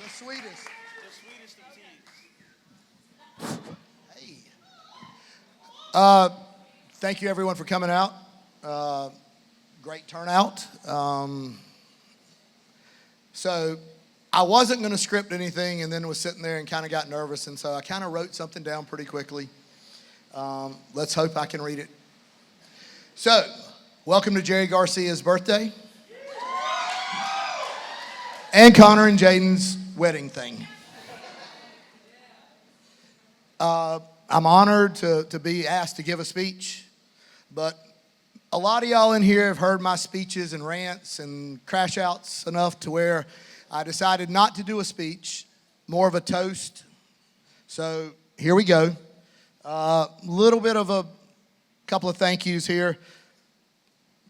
sweetest. The sweetest of teas. Hey. Thank you, everyone, for coming out. Great turnout. So I wasn't going to script anything and then was sitting there and kind of got nervous. And so I kind of wrote something down pretty quickly. Let's hope I can read it. So, welcome to Jerry Garcia's birthday. And Connor and Jaiden's wedding thing. I'm honored to be asked to give a speech, but a lot of y'all in here have heard my speeches and rants and crash outs enough to where I decided not to do a speech, more of a toast. So here we go. Little bit of a couple of thank yous here.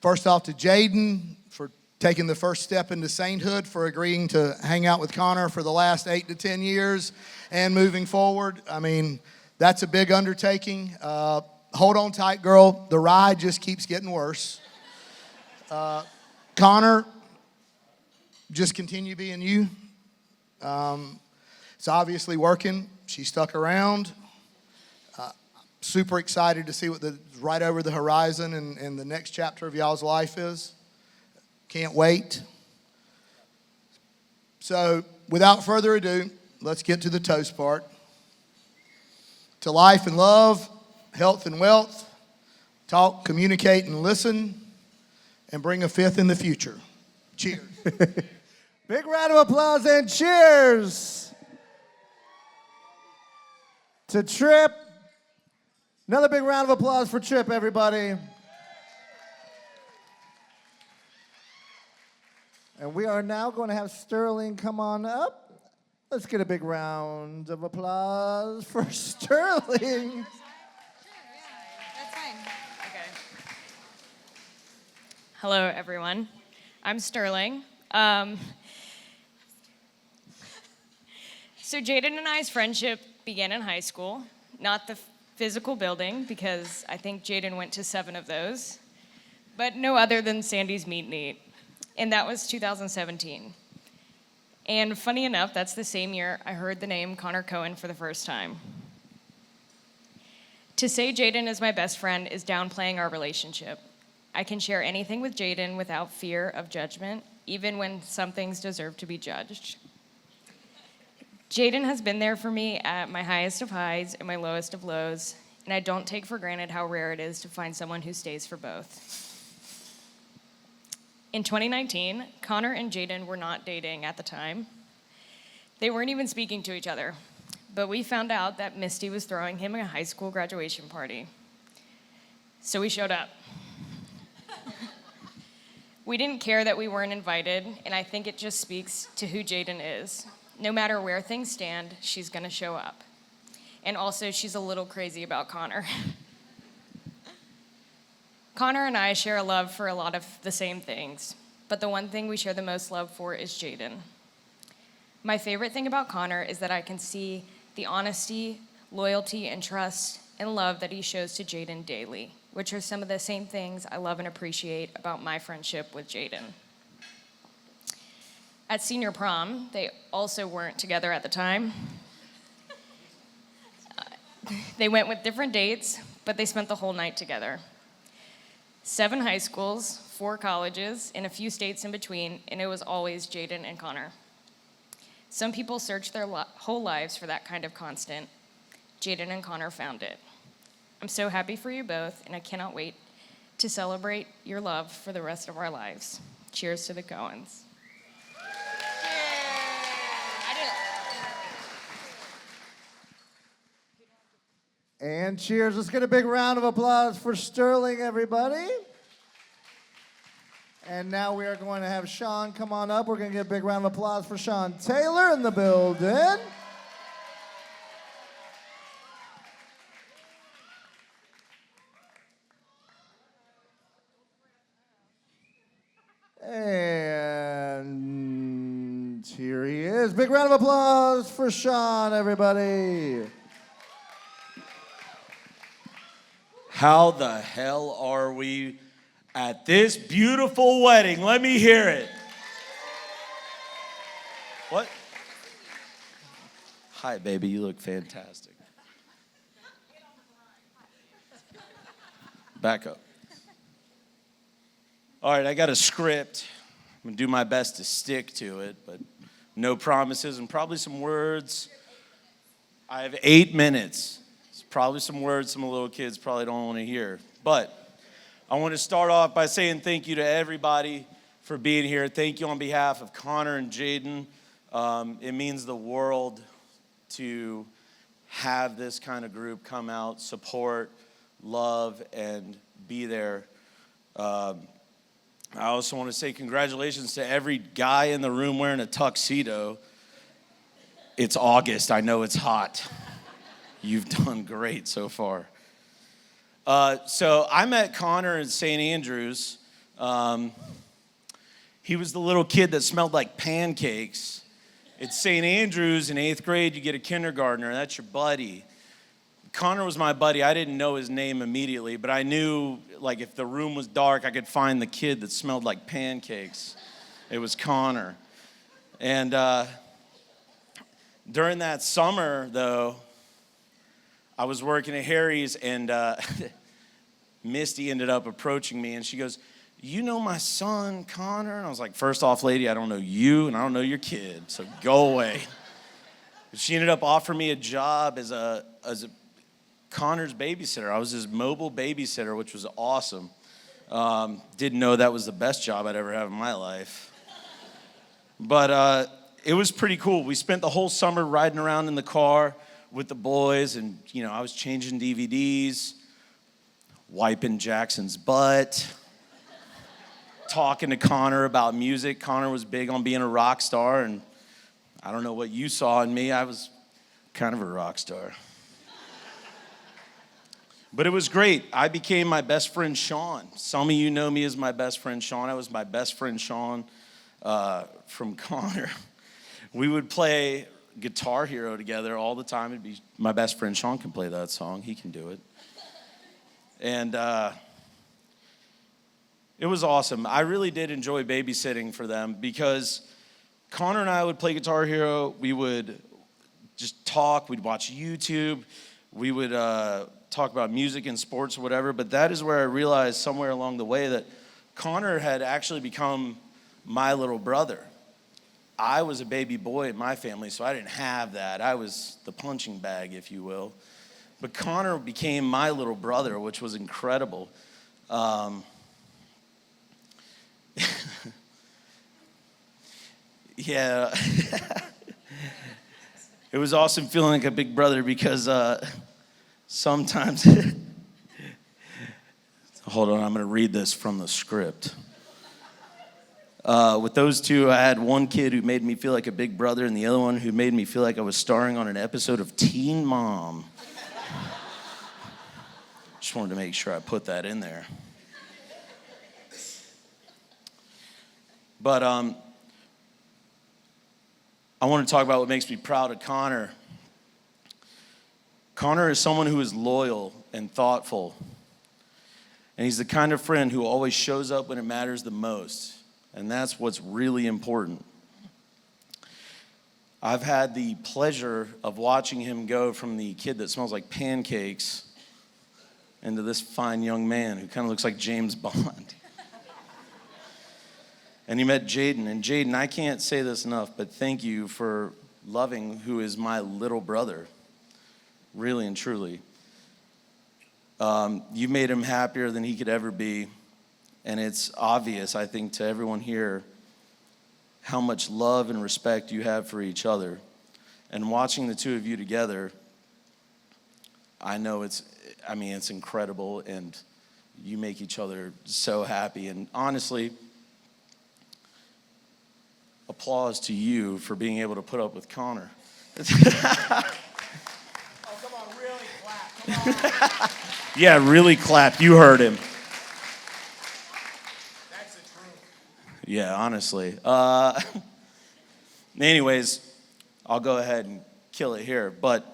First off to Jaiden for taking the first step into sainthood, for agreeing to hang out with Connor for the last 8 to 10 years and moving forward. I mean, that's a big undertaking. Hold on tight, girl. The ride just keeps getting worse. Connor, just continue being you. It's obviously working. She stuck around. Super excited to see what the right over the horizon and the next chapter of y'all's life is. Can't wait. So, without further ado, let's get to the toast part. To life and love, health and wealth, talk, communicate, and listen, and bring a fifth in the future. Cheers. Big round of applause and cheers to Trip. Another big round of applause for Trip, everybody. And we are now going to have Sterling come on up. Let's get a big round of applause for Sterling. That's fine. Okay. Hello, everyone. I'm Sterling. So Jaiden and I's friendship began in high school, not the physical building, because I think Jaiden went to 7 of those, but no other than Sandy's Meat and Eat, and that was 2017. And funny enough, that's the same year I heard the name Connor Cohen for the first time. To say Jaiden is my best friend is downplaying our relationship. I can share anything with Jaiden without fear of judgment, even when some things deserve to be judged. Jaiden has been there for me at my highest of highs and my lowest of lows, and I don't take for granted how rare it is to find someone who stays for both. In 2019, Connor and Jaiden were not dating at the time. They weren't even speaking to each other, but we found out that Misty was throwing him a high school graduation party. So we showed up. We didn't care that we weren't invited, and I think it just speaks to who Jaiden is. No matter where things stand, she's gonna show up. And also, she's a little crazy about Connor. Connor and I share a love for a lot of the same things, but the one thing we share the most love for is Jaiden. My favorite thing about Connor is that I can see the honesty, loyalty, and trust and love that he shows to Jaiden daily, which are some of the same things I love and appreciate about my friendship with Jaiden. At senior prom, they also weren't together at the time. They went with different dates, but they spent the whole night together. 7 high schools, 4 colleges, and a few states in between, and it was always Jaiden and Connor. Some people search their whole lives for that kind of constant. Jaiden and Connor found it. I'm so happy for you both, and I cannot wait to celebrate your love for the rest of our lives. Cheers to the Cohens. And cheers. Let's get a big round of applause for Sterling, everybody. And now we are going to have Sean come on up. We're going to get a big round of applause for Sean Taylor in the building. And here he is. Big round of applause for Sean, everybody. How the hell are we at this beautiful wedding? Let me hear it. What? Hi, baby. You look fantastic. Back up. All right, I got a script. I'm going to do my best to stick to it, but no promises and probably some words. I have 8 minutes. It's probably some words some little kids probably don't want to hear. But I want to start off by saying thank you to everybody for being here. Thank you on behalf of Connor and Jaiden. It means the world to have this kind of group come out, support, love, and be there. I also want to say congratulations to every guy in the room wearing a tuxedo. It's August. I know it's hot. You've done great so far. So I met Connor in St. Andrews. He was the little kid that smelled like pancakes. At St. Andrews in 8th grade, you get a kindergartner. That's your buddy. Connor was my buddy. I didn't know his name immediately, but I knew, like, if the room was dark, I could find the kid that smelled like pancakes. It was Connor. And during that summer, though, I was working at Harry's, and Misty ended up approaching me, and she goes, "You know my son, Connor?" And I was like, "First off, lady, I don't know you, and I don't know your kid, so go away." She ended up offering me a job as a Connor's babysitter. I was his mobile babysitter, which was awesome. Didn't know that was the best job I'd ever have in my life. But it was pretty cool. We spent the whole summer riding around in the car with the boys, and I was changing DVDs, wiping Jackson's butt, talking to Connor about music. Connor was big on being a rock star, and I don't know what you saw in me. I was kind of a rock star. But it was great. I became my best friend, Sean. Some of you know me as my best friend, Sean. I was my best friend, Sean, from Connor. We would play Guitar Hero together all the time. It'd be my best friend, Sean, can play that song. He can do it. And it was awesome. I really did enjoy babysitting for them because Connor and I would play Guitar Hero. We would just talk. We'd watch YouTube. We would talk about music and sports or whatever. But that is where I realized somewhere along the way that Connor had actually become my little brother. I was a baby boy in my family, so I didn't have that. I was the punching bag, if you will. But Connor became my little brother, which was incredible. Yeah. It was awesome feeling like a big brother because sometimes, hold on, I'm going to read this from the script. With those two, I had one kid who made me feel like a big brother and the other one who made me feel like I was starring on an episode of Teen Mom. Just wanted to make sure I put that in there. But I want to talk about what makes me proud of Connor. Connor is someone who is loyal and thoughtful. And he's the kind of friend who always shows up when it matters the most. And that's what's really important. I've had the pleasure of watching him go from the kid that smells like pancakes into this fine young man who kind of looks like James Bond. And he met Jaiden. And Jaiden, I can't say this enough, but thank you for loving who is my little brother, really and truly. You made him happier than he could ever be. And it's obvious, I think, to everyone here how much love and respect you have for each other. And watching the two of you together, I know it's incredible, and you make each other so happy. And honestly, applause to you for being able to put up with Connor. Oh, come on, really clap. Come on. Yeah, really clap. You heard him. That's the truth. Yeah, honestly. Anyways, I'll go ahead and kill it here. But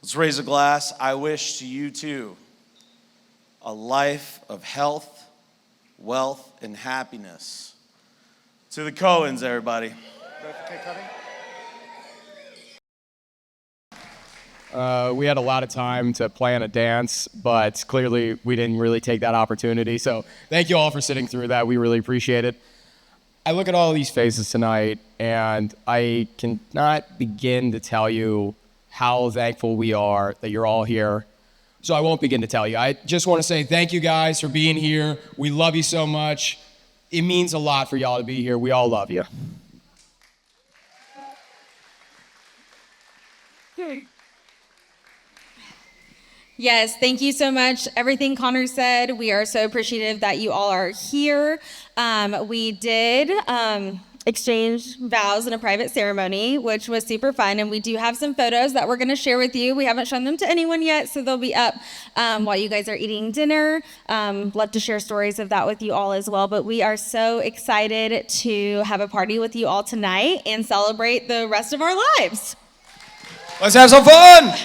let's raise a glass. I wish to you too a life of health, wealth, and happiness. To the Cohens, everybody. We had a lot of time to plan a dance, but clearly we didn't really take that opportunity. So thank you all for sitting through that. We really appreciate it. I look at all of these faces tonight, and I cannot begin to tell you how thankful we are that you're all here. So I won't begin to tell you. I just want to say thank you guys for being here. We love you so much. It means a lot for y'all to be here. We all love you. Yes, thank you so much. Everything Connor said, we are so appreciative that you all are here. We did exchange vows in a private ceremony, which was super fun, and we do have some photos that we're going to share with you. We haven't shown them to anyone yet, so they'll be up while you guys are eating dinner. Love to share stories of that with you all as well, but we are so excited to have a party with you all tonight and celebrate the rest of our lives. Let's have some fun!